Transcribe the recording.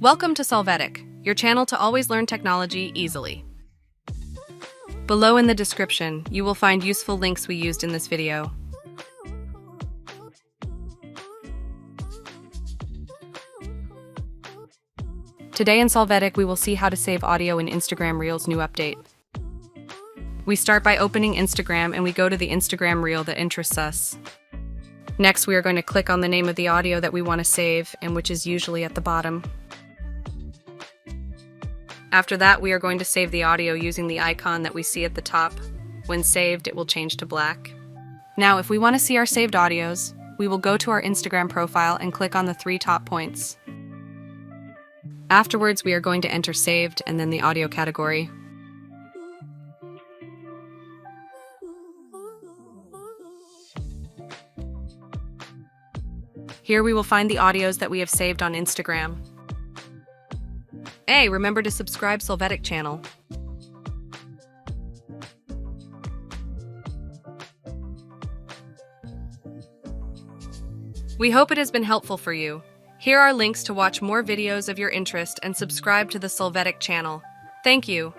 Welcome to Solvetic, your channel to always learn technology easily. Below in the description, you will find useful links we used in this video. Today in Solvetic, we will see how to save audio in Instagram Reels new update. We start by opening Instagram and we go to the Instagram Reel that interests us. Next, we are going to click on the name of the audio that we want to save, and which is usually at the bottom. After that, we are going to save the audio using the icon that we see at the top. When saved, it will change to black. Now, if we want to see our saved audios, we will go to our Instagram profile and click on the 3 top points. Afterwards, we are going to enter saved and then the audio category. Here we will find the audios that we have saved on Instagram. Hey, remember to subscribe Solvetic channel. We hope it has been helpful for you. Here are links to watch more videos of your interest and subscribe to the Solvetic channel. Thank you.